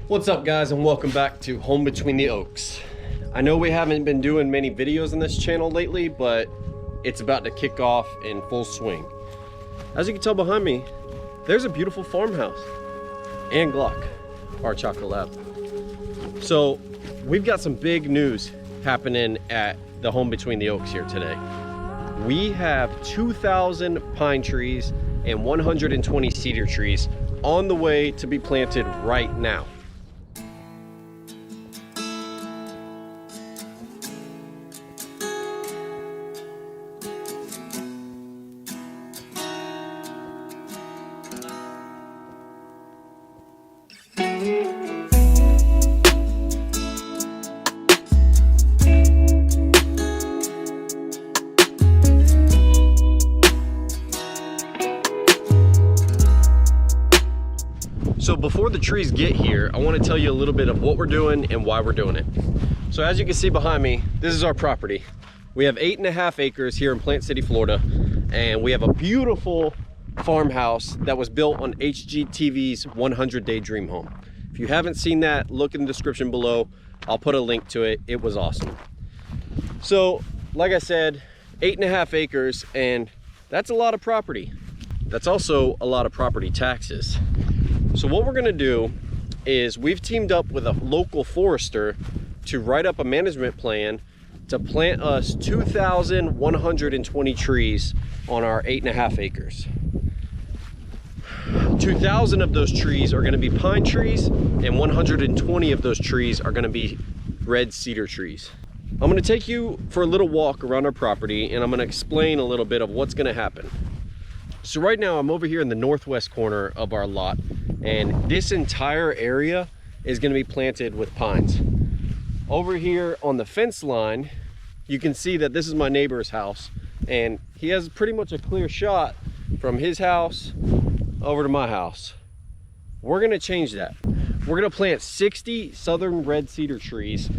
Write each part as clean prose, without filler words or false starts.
What's up guys, and welcome back to Home Between the Oaks. I know we haven't been doing many videos on this channel lately, but it's about to kick off in full swing. As you can tell behind me, there's a beautiful farmhouse and Glock, our chocolate lab. So we've got some big news happening at the Home Between the Oaks here today. We have 2,000 pine trees and 120 cedar trees on the way to be planted right now. So before the trees get here, I want to tell you a little bit of what we're doing and why we're doing it. So as you can see behind me, this is our property. We have 8.5 acres here in Plant City, Florida, and we have a beautiful farmhouse that was built on HGTV's 100-Day Dream Home. If you haven't seen that, look in the description below. I'll put a link to it. It was awesome. So like I said, 8.5 acres, and that's a lot of property. That's also a lot of property taxes. So what we're gonna do is we've teamed up with a local forester to write up a management plan to plant us 2,120 trees on our 8.5 acres. 2,000 of those trees are gonna be pine trees, and 120 of those trees are gonna be red cedar trees. I'm gonna take you for a little walk around our property, and I'm gonna explain a little bit of what's gonna happen. So right now I'm over here in the northwest corner of our lot, and this entire area is going to be planted with pines. Over here on the fence line, you can see that this is my neighbor's house, and he has pretty much a clear shot from his house over to my house. We're going to change that. We're going to plant 60 southern red cedar trees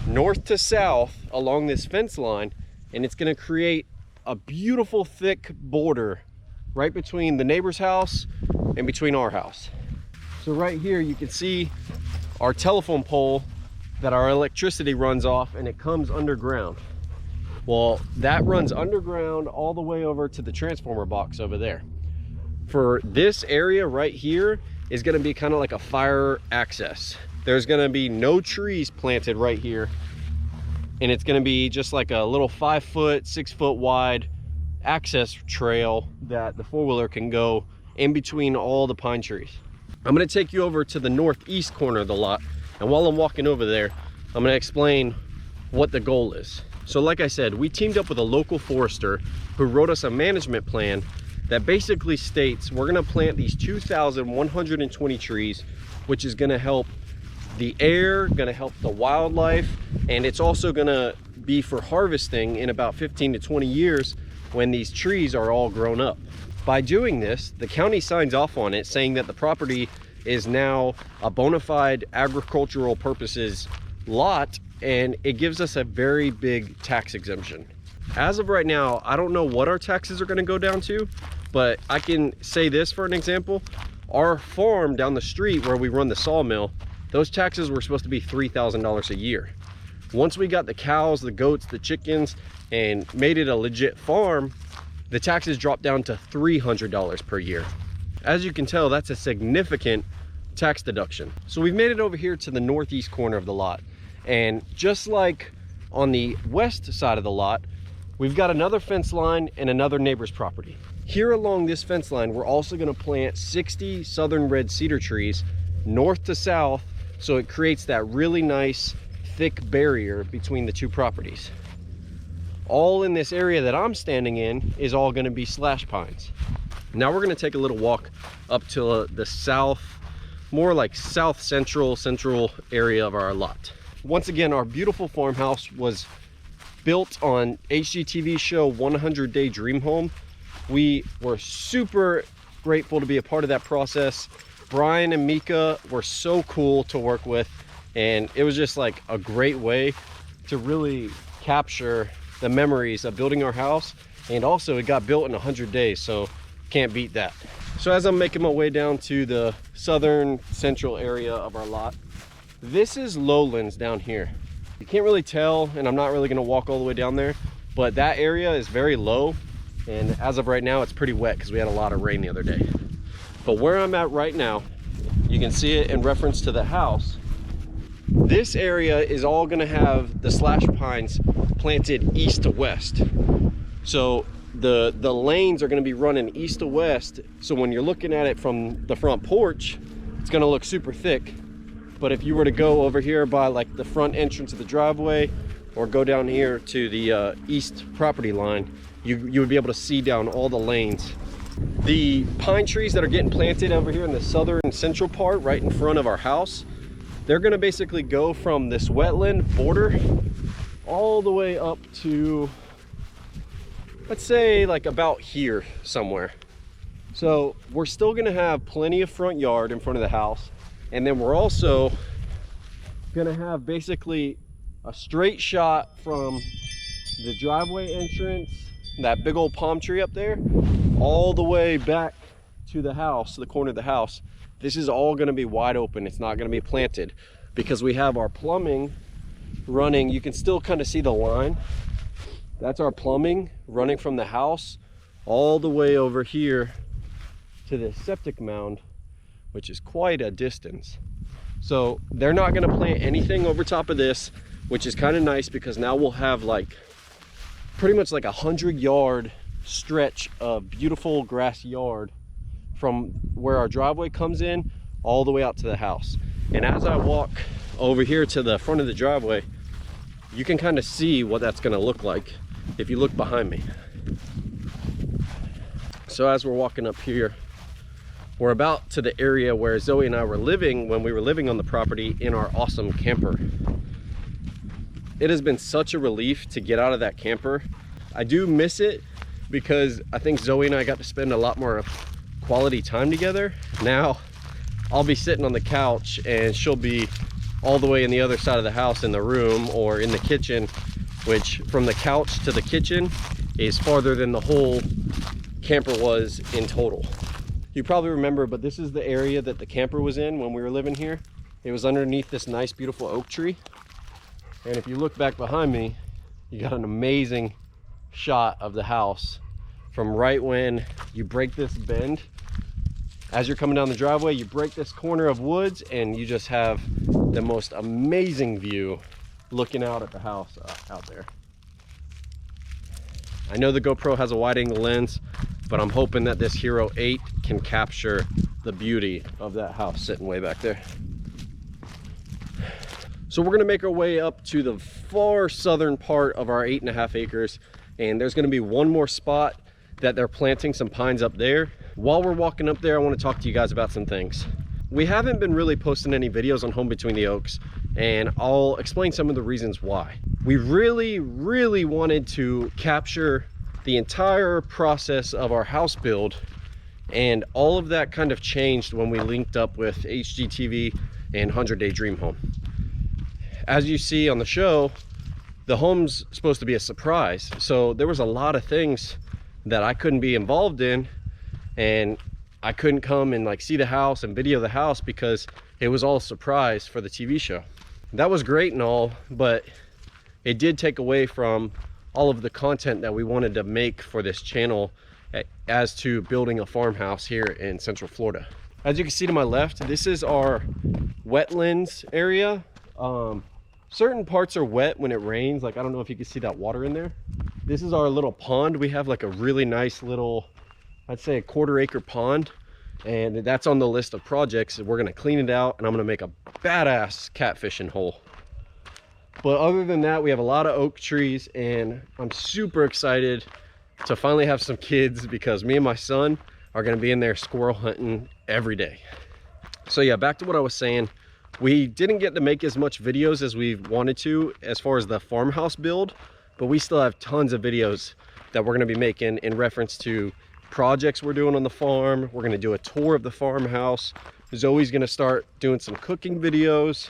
north to south along this fence line, and it's going to create a beautiful thick border right between the neighbor's house and between our house. So right here you can see our telephone pole that our electricity runs off, and it comes underground. Well, that runs underground all the way over to the transformer box over there. For this area right here is going to be kind of like a fire access. There's going to be no trees planted right here, and it's going to be just like a little 5-foot, 6-foot wide access trail that the four-wheeler can go in between all the pine trees. I'm going to take you over to the northeast corner of the lot, and while I'm walking over there, I'm going to explain what the goal is. So like I said, we teamed up with a local forester who wrote us a management plan that basically states we're going to plant these 2,120 trees, which is going to help the air, going to help the wildlife, and it's also going to be for harvesting in about 15 to 20 years when these trees are all grown up. By doing this, the county signs off on it, saying that the property is now a bona fide agricultural purposes lot, and it gives us a very big tax exemption. As of right now, I don't know what our taxes are going to go down to, but I can say this for an example. Our farm down the street where we run the sawmill, those taxes were supposed to be $3,000 a year. Once we got the cows, the goats, the chickens, and made it a legit farm, the taxes dropped down to $300 per year. As you can tell, that's a significant tax deduction. So we've made it over here to the northeast corner of the lot, and just like on the west side of the lot, we've got another fence line and another neighbor's property. Here along this fence line, we're also going to plant 60 southern red cedar trees north to south, so it creates that really nice thick barrier between the two properties. All in this area that I'm standing in is all going to be slash pines. Now we're going to take a little walk up to the south, more like south central area of our lot. Once again, our beautiful farmhouse was built on HGTV show 100-Day Dream Home. We were super grateful to be a part of that process. Brian and Mika were so cool to work with, and it was just like a great way to really capture the memories of building our house. And also it got built in 100 days, so can't beat that. So as I'm making my way down to the southern central area of our lot, this is lowlands down here. You can't really tell, and I'm not really gonna walk all the way down there, but that area is very low. And as of right now, it's pretty wet because we had a lot of rain the other day. But where I'm at right now, you can see it in reference to the house. This area is all gonna have the slash pines planted east to west. So the lanes are gonna be running east to west. So when you're looking at it from the front porch, it's gonna look super thick. But if you were to go over here by like the front entrance of the driveway, or go down here to the east property line, you would be able to see down all the lanes. The pine trees that are getting planted over here in the southern and central part, right in front of our house, they're gonna basically go from this wetland border all the way up to, let's say like about here somewhere. So we're still gonna have plenty of front yard in front of the house. And then we're also gonna have basically a straight shot from the driveway entrance, that big old palm tree up there, all the way back to the house, to the corner of the house. This is all gonna be wide open. It's not gonna be planted because we have our plumbing running. You can still kind of see the line. That's our plumbing running from the house all the way over here to the septic mound, which is quite a distance. So they're not gonna plant anything over top of this, which is kind of nice because now we'll have like pretty much like 100-yard stretch of beautiful grass yard from where our driveway comes in all the way out to the house. And as I walk over here to the front of the driveway, you can kind of see what that's gonna look like if you look behind me. So as we're walking up here, we're about to the area where Zoe and I were living when we were living on the property in our awesome camper. It has been such a relief to get out of that camper. I do miss it because I think Zoe and I got to spend a lot more quality time together. Now I'll be sitting on the couch and she'll be all the way in the other side of the house in the room or in the kitchen, which from the couch to the kitchen is farther than the whole camper was in total. You probably remember, but this is the area that the camper was in when we were living here. It was underneath this nice, beautiful oak tree. And if you look back behind me, you got an amazing shot of the house from right when you break this bend. As you're coming down the driveway, you break this corner of woods and you just have the most amazing view looking out at the house out there. I know the GoPro has a wide angle lens, but I'm hoping that this Hero 8 can capture the beauty of that house sitting way back there. So we're gonna make our way up to the far southern part of our 8.5 acres, and there's gonna be one more spot that they're planting some pines up there. While we're walking up there, I wanna talk to you guys about some things. We haven't been really posting any videos on Home Between the Oaks, and I'll explain some of the reasons why. We really wanted to capture the entire process of our house build, and all of that kind of changed when we linked up with HGTV and 100 Day Dream Home. As you see on the show, the home's supposed to be a surprise, so there was a lot of things that I couldn't be involved in, and I couldn't come and like see the house and video the house because it was all a surprise for the TV show. That was great and all, but it did take away from all of the content that we wanted to make for this channel as to building a farmhouse here in Central Florida. As you can see to my left, this is our wetlands area. Certain parts are wet when it rains. Like, I don't know if you can see that water in there. This is our little pond. We have like a really nice little, I'd say a 1/4 acre pond, and that's on the list of projects. We're gonna clean it out and I'm gonna make a badass catfishing hole. But other than that, we have a lot of oak trees, and I'm super excited to finally have some kids because me and my son are gonna be in there squirrel hunting every day. So yeah, back to what I was saying. We didn't get to make as much videos as we wanted to as far as the farmhouse build, but we still have tons of videos that we're gonna be making in reference to projects we're doing on the farm. We're gonna do a tour of the farmhouse. Zoe's gonna start doing some cooking videos,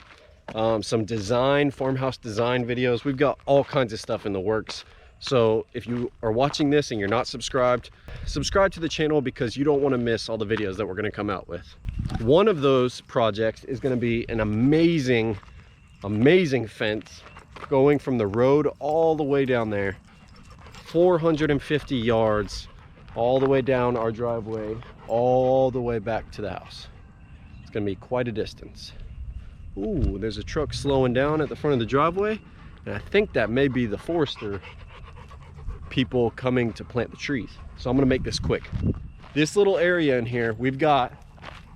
some design, farmhouse design videos. We've got all kinds of stuff in the works. So if you are watching this and you're not subscribed, subscribe to the channel because you don't want to miss all the videos that we're going to come out with. One of those projects is going to be an amazing fence going from the road all the way down there, 450 yards, all the way down our driveway, all the way back to the house. It's going to be quite a distance. Ooh, there's a truck slowing down at the front of the driveway, and I think that may be the forester people coming to plant the trees. So I'm going to make this quick. This little area in here, we've got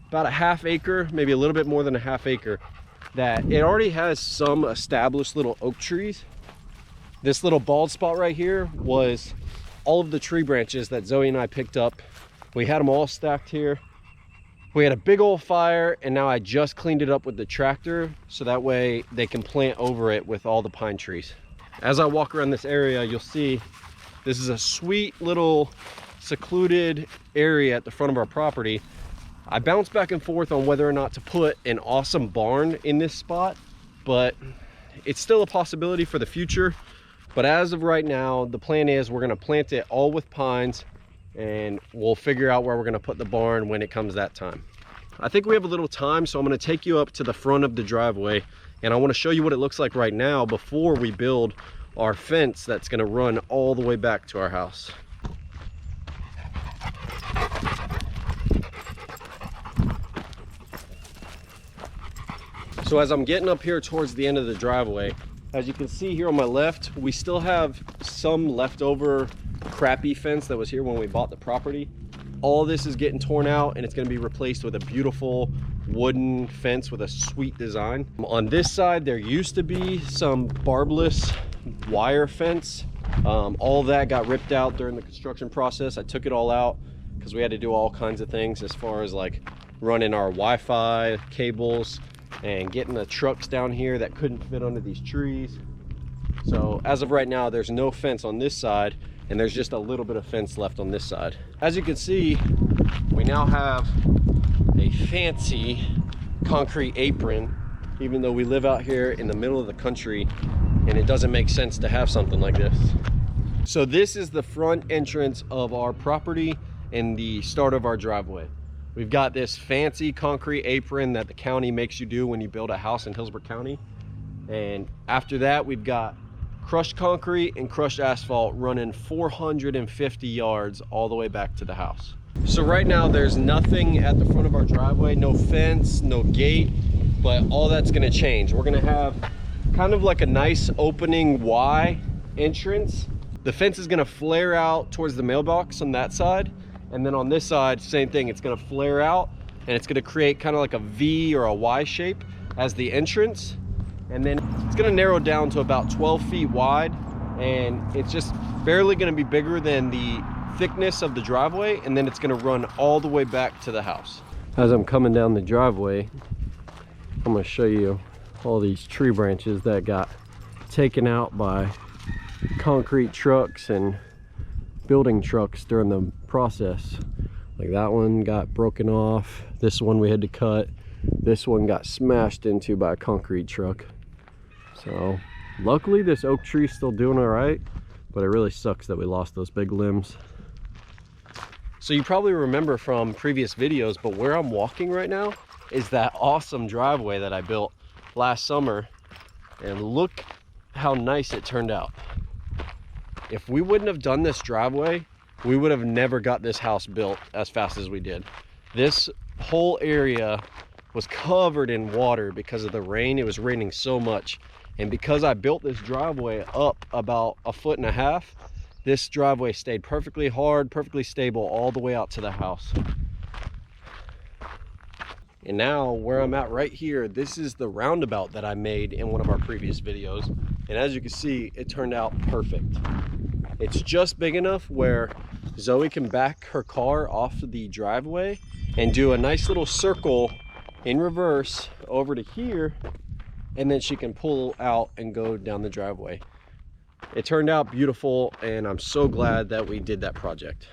about a half acre, maybe a little bit more than a half acre, that it already has some established little oak trees. This little bald spot right here was all of the tree branches that Zoe and I picked up. We had them all stacked here. We had a big old fire, and now I just cleaned it up with the tractor so that way they can plant over it with all the pine trees. As I walk around this area, you'll see this is a sweet little secluded area at the front of our property. I bounce back and forth on whether or not to put an awesome barn in this spot, but it's still a possibility for the future. But as of right now, the plan is we're going to plant it all with pines, and we'll figure out where we're going to put the barn when it comes that time. I think we have a little time, so I'm going to take you up to the front of the driveway, and I want to show you what it looks like right now before we build our fence that's going to run all the way back to our house. So as I'm getting up here towards the end of the driveway, as you can see here on my left, we still have some leftover crappy fence that was here when we bought the property. All this is getting torn out, and it's going to be replaced with a beautiful wooden fence with a sweet design. On this side, there used to be some barbless wire fence. All that got ripped out during the construction process. I took it all out because we had to do all kinds of things as far as like running our Wi-Fi cables and getting the trucks down here that couldn't fit under these trees. So as of right now, there's no fence on this side, and there's just a little bit of fence left on this side. As you can see, we now have a fancy concrete apron, even though we live out here in the middle of the country and it doesn't make sense to have something like this. So this is the front entrance of our property and the start of our driveway. We've got this fancy concrete apron that the county makes you do when you build a house in Hillsborough County. And after that, we've got crushed concrete and crushed asphalt running 450 yards all the way back to the house. So right now there's nothing at the front of our driveway, no fence, no gate, but all that's gonna change. We're gonna have kind of like a nice opening Y entrance. The fence is gonna flare out towards the mailbox on that side. And then on this side, same thing, it's gonna flare out and it's gonna create kind of like a V or a Y shape as the entrance. And then it's gonna narrow down to about 12 feet wide, and it's just barely gonna be bigger than the thickness of the driveway, and then it's gonna run all the way back to the house. As I'm coming down the driveway, I'm gonna show you all these tree branches that got taken out by concrete trucks and building trucks during the process. Like that one got broken off, this one we had to cut, this one got smashed into by a concrete truck. So luckily this oak tree's still doing all right, but it really sucks that we lost those big limbs. So you probably remember from previous videos, but where I'm walking right now is that awesome driveway that I built last summer, and look how nice it turned out. If we wouldn't have done this driveway, we would have never got this house built as fast as we did. This whole area was covered in water because of the rain. It was raining so much. And because I built this driveway up about 1.5 feet, this driveway stayed perfectly hard, perfectly stable all the way out to the house. And now where I'm at right here, this is the roundabout that I made in one of our previous videos. And as you can see, it turned out perfect. It's just big enough where Zoe can back her car off the driveway and do a nice little circle in reverse over to here, and then she can pull out and go down the driveway. It turned out beautiful, and I'm so glad that we did that project.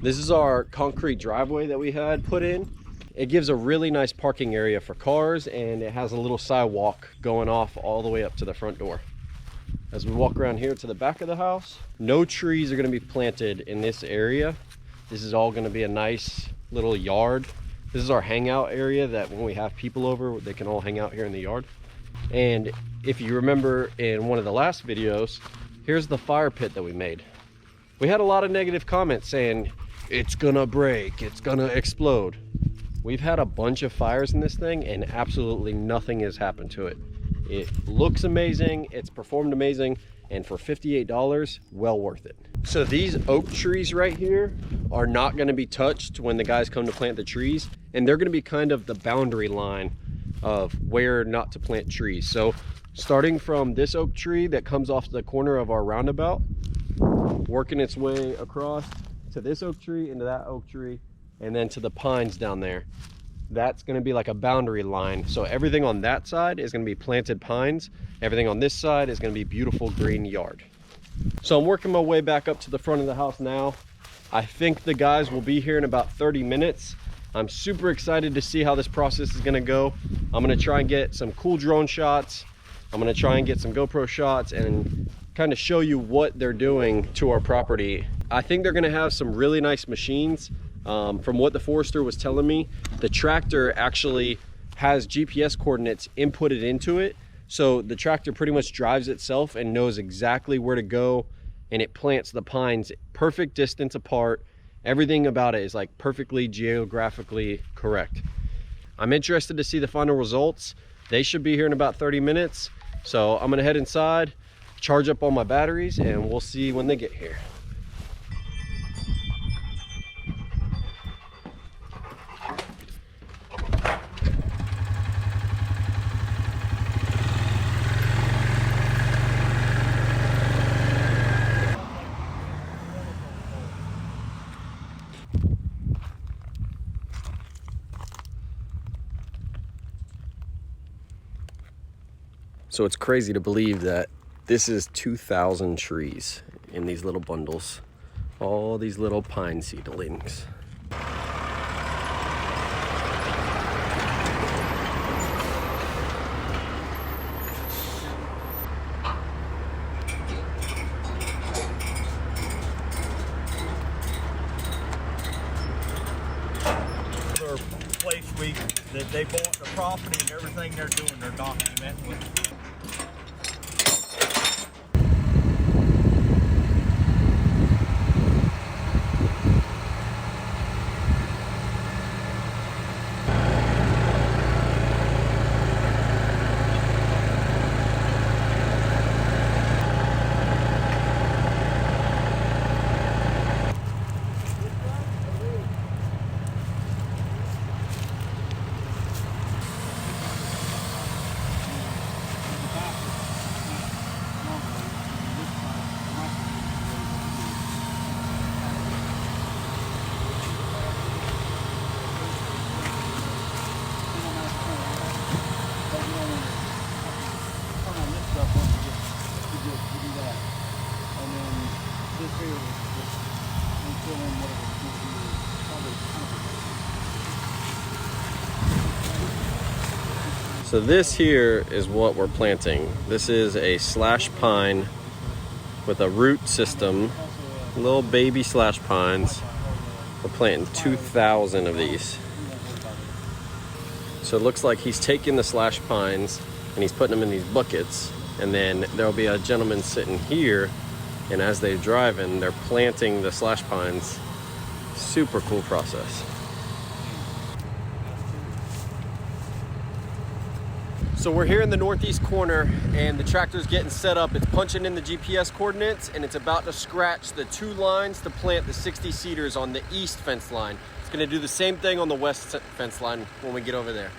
This is our concrete driveway that we had put in. It gives a really nice parking area for cars, and it has a little sidewalk going off all the way up to the front door. As we walk around here to the back of the house, no trees are going to be planted in this area. This is all going to be a nice little yard. This is our hangout area that when we have people over, they can all hang out here in the yard. And if you remember in one of the last videos, here's the fire pit that we made. We had a lot of negative comments saying, it's gonna break, it's gonna explode. We've had a bunch of fires in this thing and absolutely nothing has happened to it. It looks amazing, it's performed amazing, and for $58, well worth it. So these oak trees right here are not gonna be touched when the guys come to plant the trees, and they're gonna be kind of the boundary line of where not to plant trees. So starting from this oak tree that comes off the corner of our roundabout, working its way across to this oak tree, into that oak tree, and then to the pines down there. That's going to be like a boundary line. So everything on that side is going to be planted pines. Everything on this side is going to be beautiful green yard. So I'm working my way back up to the front of the house now. I think the guys will be here in about 30 minutes. I'm super excited to see how this process is going to go. I'm going to try and get some cool drone shots. I'm going to try and get some GoPro shots and kind of show you what they're doing to our property. I think they're going to have some really nice machines. From what the forester was telling me, the tractor actually has GPS coordinates inputted into it. So the tractor pretty much drives itself and knows exactly where to go, and it plants the pines perfect distance apart. Everything about it is like perfectly geographically correct. I'm interested to see the final results. They should be here in about 30 minutes. So I'm gonna head inside, charge up all my batteries, and we'll see when they get here. So it's crazy to believe that this is 2,000 trees in these little bundles. All these little pine seedlings. Place that they bought the property and everything they're doing, they're documenting with. So this here is what we're planting. This is a slash pine with a root system, little baby slash pines. We're planting 2,000 of these. So it looks like he's taking the slash pines and he's putting them in these buckets, and then there'll be a gentleman sitting here, and as they're driving, they're planting the slash pines. Super cool process. So we're here in the northeast corner and the tractor's getting set up. It's punching in the GPS coordinates and it's about to scratch the 2 lines to plant the 60 cedars on the east fence line. It's gonna do the same thing on the west fence line when we get over there.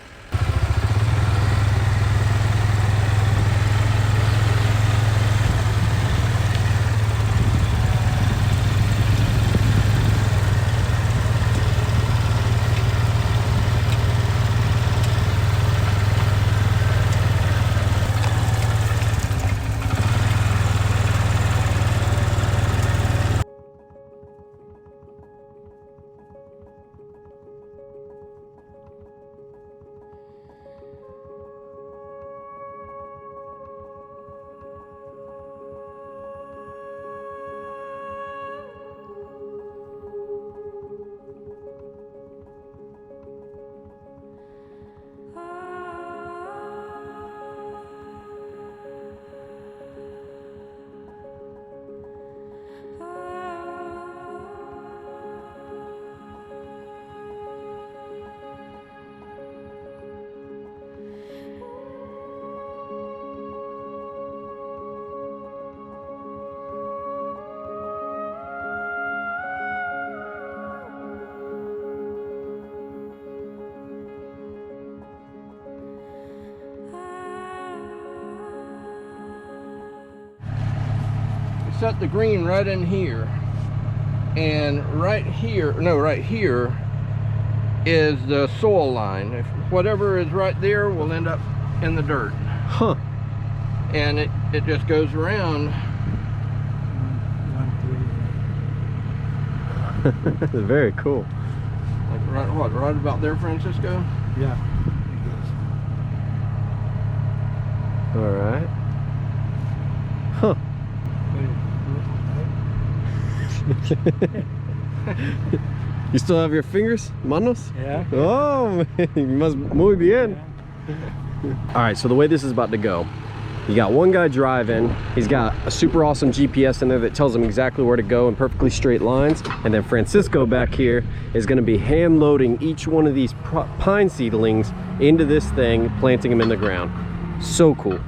set the green right in here. And right here is the soil line. If whatever is right there will end up in the dirt. Huh. And it just goes around. Very cool. Like right about there, Francisco? Yeah. All right. Huh. You still have your fingers, manos? Yeah. Oh, man, must muy bien. All right, so the way this is about to go, you got one guy driving, he's got a super awesome GPS in there that tells him exactly where to go in perfectly straight lines, and then Francisco back here is gonna be hand loading each one of these pine seedlings into this thing, planting them in the ground. So cool.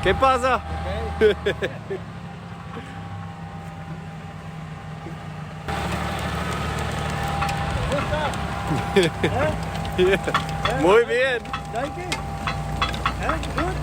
¿Qué pasa? Yeah. Muy bien. Like it? Huh? Good?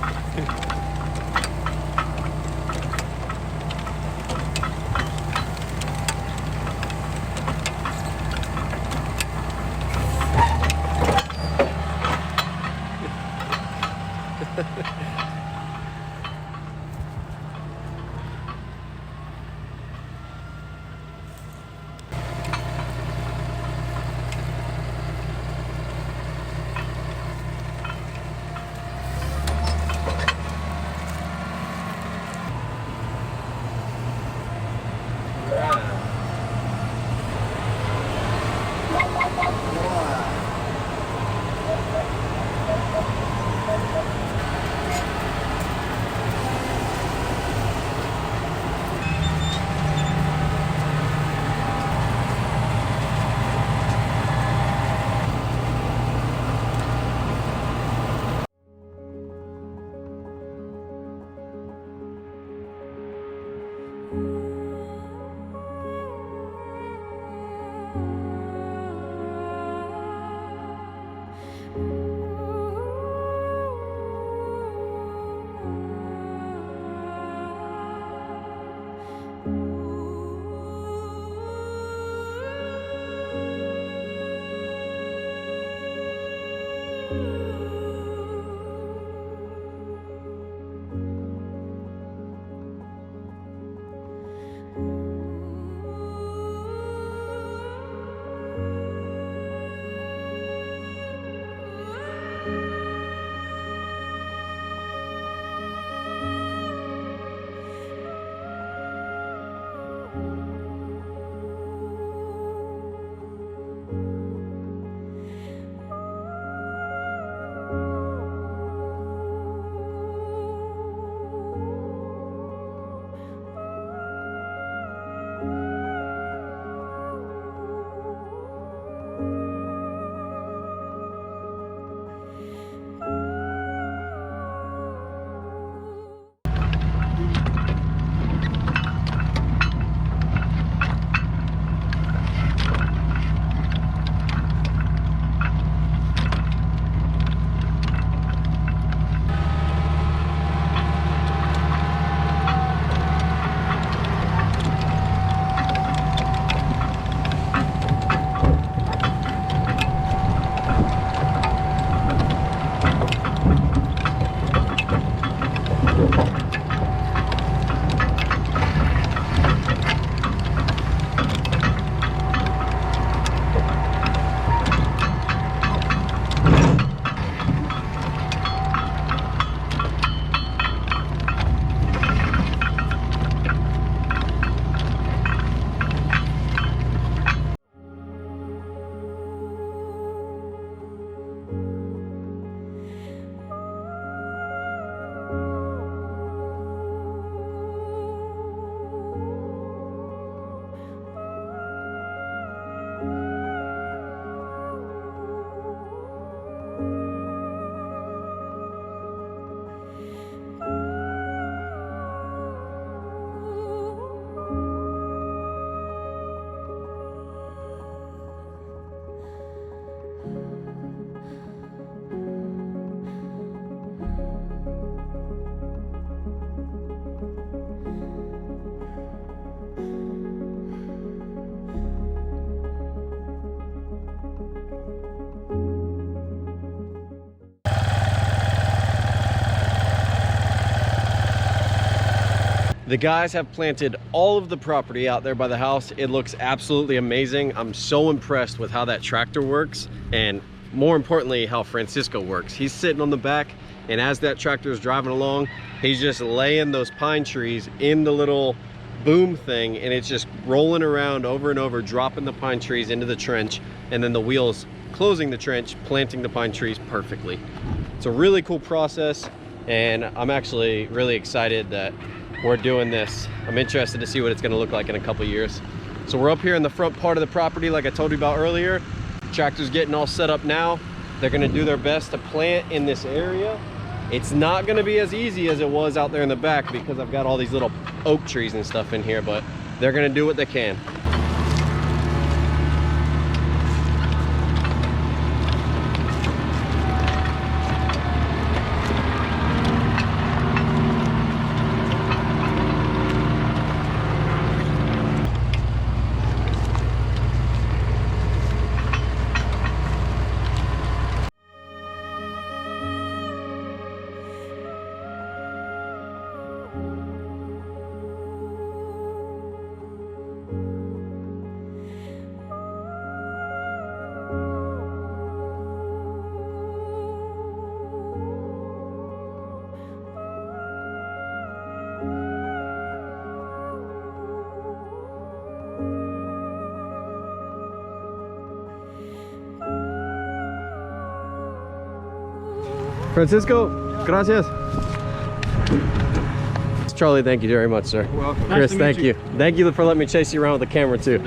The guys have planted all of the property out there by the house. It looks absolutely amazing. I'm so impressed with how that tractor works, and more importantly, how Francisco works. He's sitting on the back, and as that tractor is driving along, he's just laying those pine trees in the little boom thing, and it's just rolling around over and over, dropping the pine trees into the trench, and then the wheels closing the trench, planting the pine trees perfectly. It's a really cool process, and I'm actually really excited that we're doing this. I'm interested to see what it's going to look like in a couple years. So we're up here in the front part of the property like I told you about earlier. Tractor's getting all set up now. They're going to do their best to plant in this area. It's not going to be as easy as it was out there in the back because I've got all these little oak trees and stuff in here, but they're going to do what they can. Francisco, gracias. Charlie, thank you very much, sir. You're welcome. Chris, thank you. Thank you for letting me chase you around with the camera too.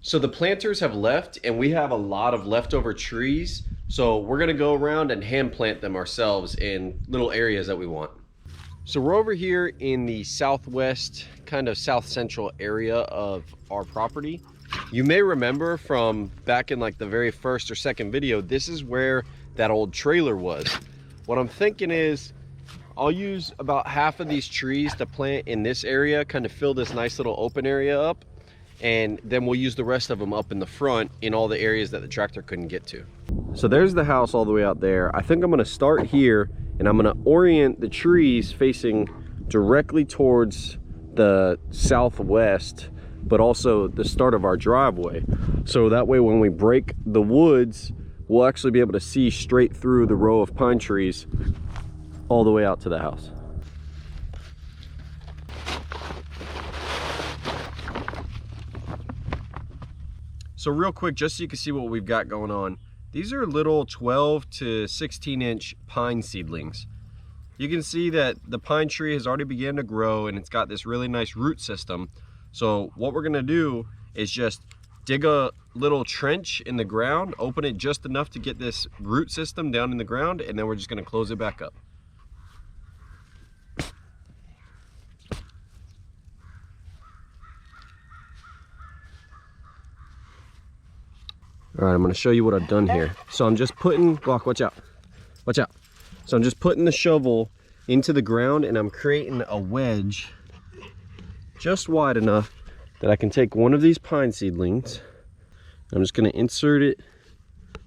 So the planters have left and we have a lot of leftover trees. So we're gonna go around and hand plant them ourselves in little areas that we want. So we're over here in the southwest, kind of south central area of our property. You may remember from back in like the very first or second video, this is where that old trailer was. What I'm thinking is I'll use about half of these trees to plant in this area, kind of fill this nice little open area up. And then we'll use the rest of them up in the front in all the areas that the tractor couldn't get to. So there's the house all the way out there. I think I'm gonna start here and I'm gonna orient the trees facing directly towards the southwest, but also the start of our driveway. So that way when we break the woods, we'll actually be able to see straight through the row of pine trees all the way out to the house. So real quick, just so you can see what we've got going on, these are little 12 to 16 inch pine seedlings. You can see that the pine tree has already begun to grow and it's got this really nice root system. So what we're gonna do is just dig a little trench in the ground, open it just enough to get this root system down in the ground, and then we're just gonna close it back up. All right, I'm gonna show you what I've done here. So I'm just putting, Glock, watch out. Watch out. So I'm just putting the shovel into the ground and I'm creating a wedge just wide enough that I can take one of these pine seedlings. I'm just gonna insert it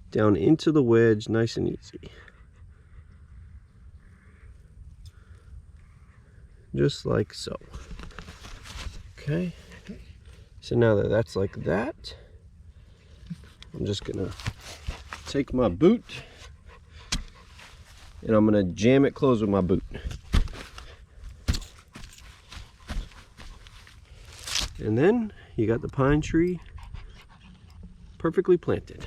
down into the wedge, nice and easy. Just like so. Okay. So now that that's like that, I'm just gonna take my boot and I'm gonna jam it closed with my boot. And then you got the pine tree perfectly planted.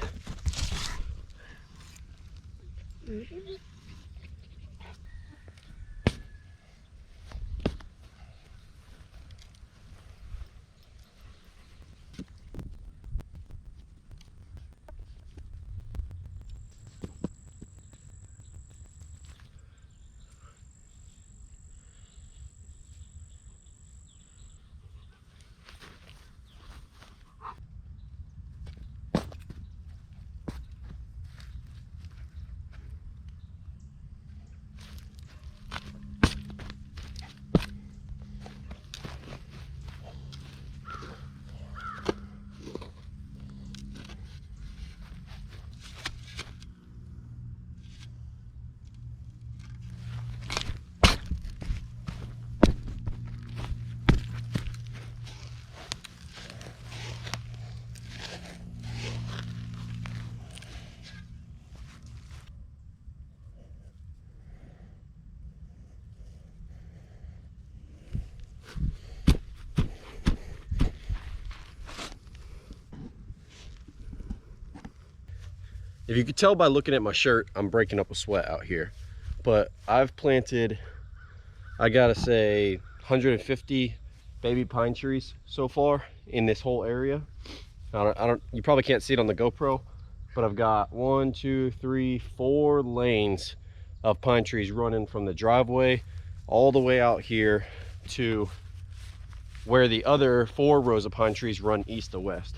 If you could tell by looking at my shirt, I'm breaking up a sweat out here. But I've planted, I gotta say, 150 baby pine trees so far in this whole area. You probably can't see it on the GoPro, but I've got 1, 2, 3, 4 lanes of pine trees running from the driveway all the way out here to where the other 4 rows of pine trees run east to west.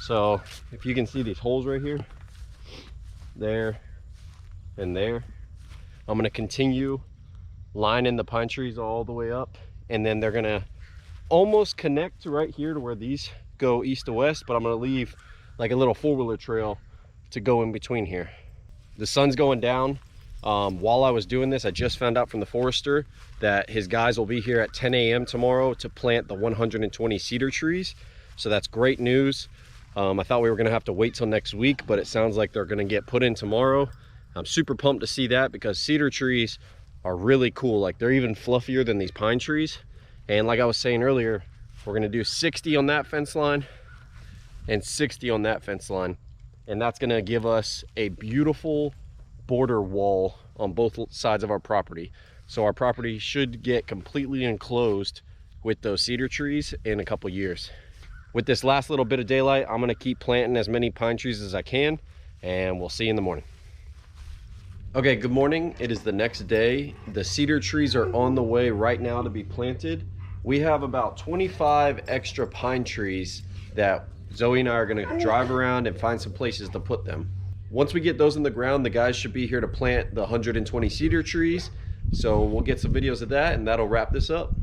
So if you can see these holes right here, there and there, I'm gonna continue lining the pine trees all the way up, and then they're gonna almost connect to right here to where these go east to west, but I'm gonna leave like a little 4-wheeler trail to go in between here. The sun's going down. While I was doing this, I just found out from the forester that his guys will be here at 10 a.m. tomorrow to plant the 120 cedar trees. So that's great news. I thought we were gonna have to wait till next week, but it sounds like they're gonna get put in tomorrow. I'm super pumped to see that because cedar trees are really cool. Like, they're even fluffier than these pine trees. And like I was saying earlier, we're gonna do 60 on that fence line and 60 on that fence line. And that's gonna give us a beautiful border wall on both sides of our property. So our property should get completely enclosed with those cedar trees in a couple years. With this last little bit of daylight, I'm gonna keep planting as many pine trees as I can, and we'll see you in the morning. Okay, good morning. It is the next day. The cedar trees are on the way right now to be planted. We have about 25 extra pine trees that Zoe and I are gonna drive around and find some places to put them. Once we get those in the ground, the guys should be here to plant the 120 cedar trees. So we'll get some videos of that, and that'll wrap this up.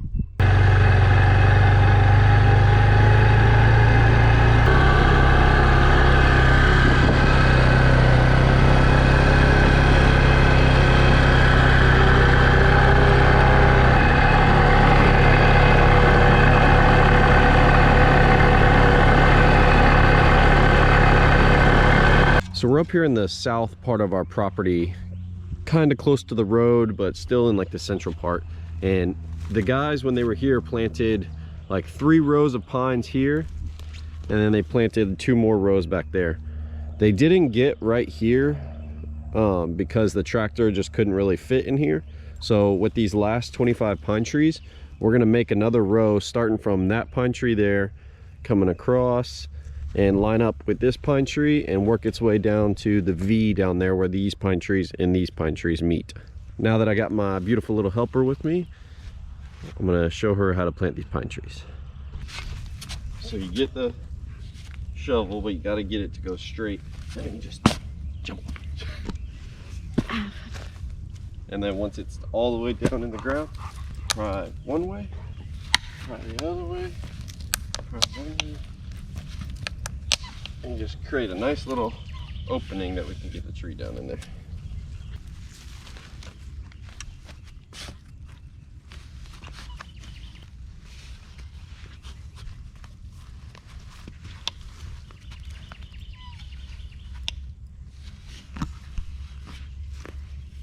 So we're up here in the south part of our property, kind of close to the road, but still in like the central part. And the guys, when they were here, planted like 3 rows of pines here, and then they planted 2 more rows back there. They didn't get right here because the tractor just couldn't really fit in here. So with these last 25 pine trees, we're gonna make another row starting from that pine tree there, coming across and line up with this pine tree and work its way down to the V down there where these pine trees and these pine trees meet. Now that I got my beautiful little helper with me, I'm gonna show her how to plant these pine trees. So you get the shovel, but you gotta get it to go straight. And you just jump. And then once it's all the way down in the ground, try one way, try the other way, try one way. And just create a nice little opening that we can get the tree down in there.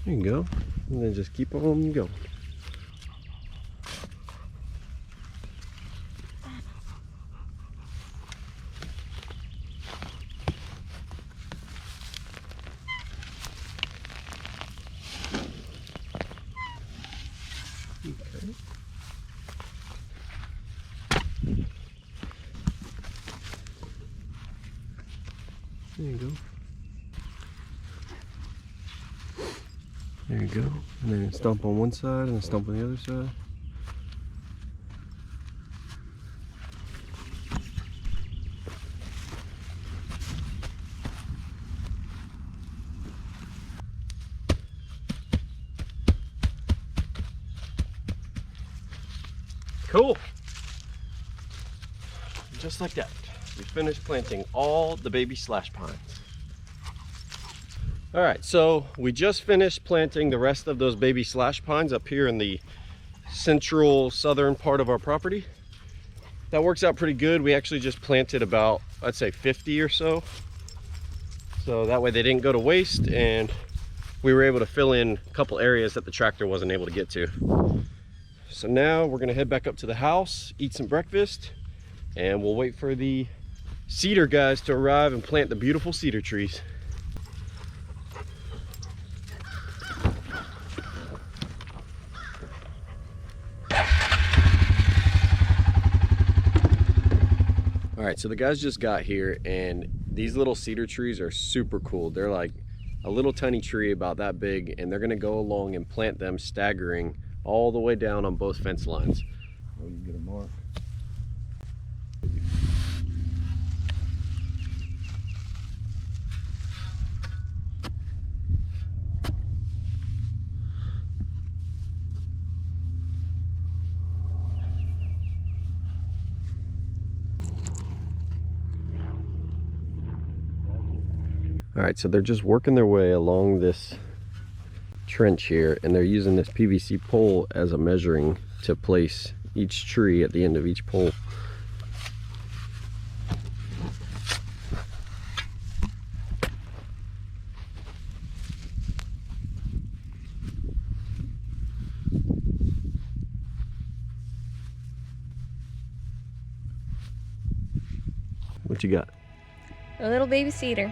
There you go. And then just keep on going. Okay. There you go. There you go. And then stump on one side and stump on the other side. Cool. Just like that, we finished planting all the baby slash pines. All right, so we just finished planting the rest of those baby slash pines up here in the central southern part of our property. That works out pretty good. We actually just planted about, I'd say 50 or so. So that way they didn't go to waste, and we were able to fill in a couple areas that the tractor wasn't able to get to. So now we're gonna head back up to the house, eat some breakfast, and we'll wait for the cedar guys to arrive and plant the beautiful cedar trees. All right, so the guys just got here, and these little cedar trees are super cool. They're like a little tiny tree about that big, and they're gonna go along and plant them staggering all the way down on both fence lines. Oh, you can get a mark. All right, so they're just working their way along this trench here, and they're using this PVC pole as a measuring to place each tree at the end of each pole. What you got? A little baby cedar.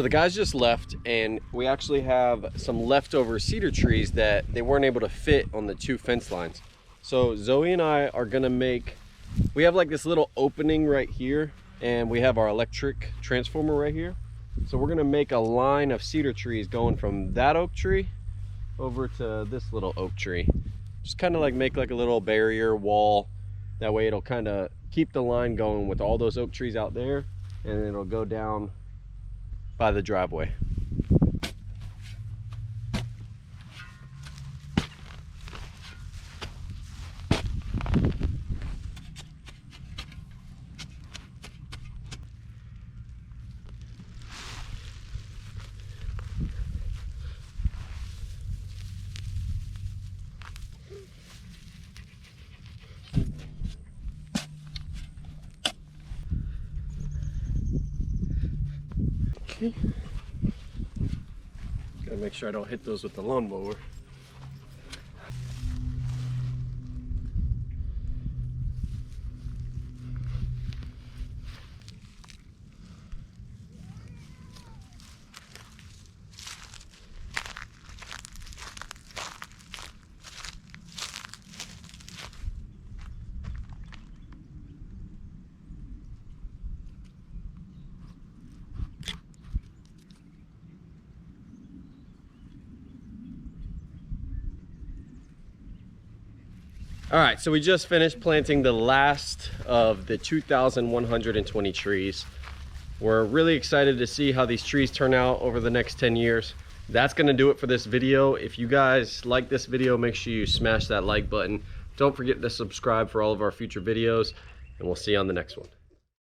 So the guys just left, and we actually have some leftover cedar trees that they weren't able to fit on the 2 fence lines. So Zoe and I are gonna make, we have like this little opening right here, and we have our electric transformer right here. So we're gonna make a line of cedar trees going from that oak tree over to this little oak tree. Just kind of like make like a little barrier wall. That way it'll kind of keep the line going with all those oak trees out there, and then it'll go down by the driveway. Okay. Gotta make sure I don't hit those with the lawnmower. All right, so we just finished planting the last of the 2,120 trees. We're really excited to see how these trees turn out over the next 10 years. That's gonna do it for this video. If you guys like this video, make sure you smash that like button. Don't forget to subscribe for all of our future videos, and we'll see you on the next one.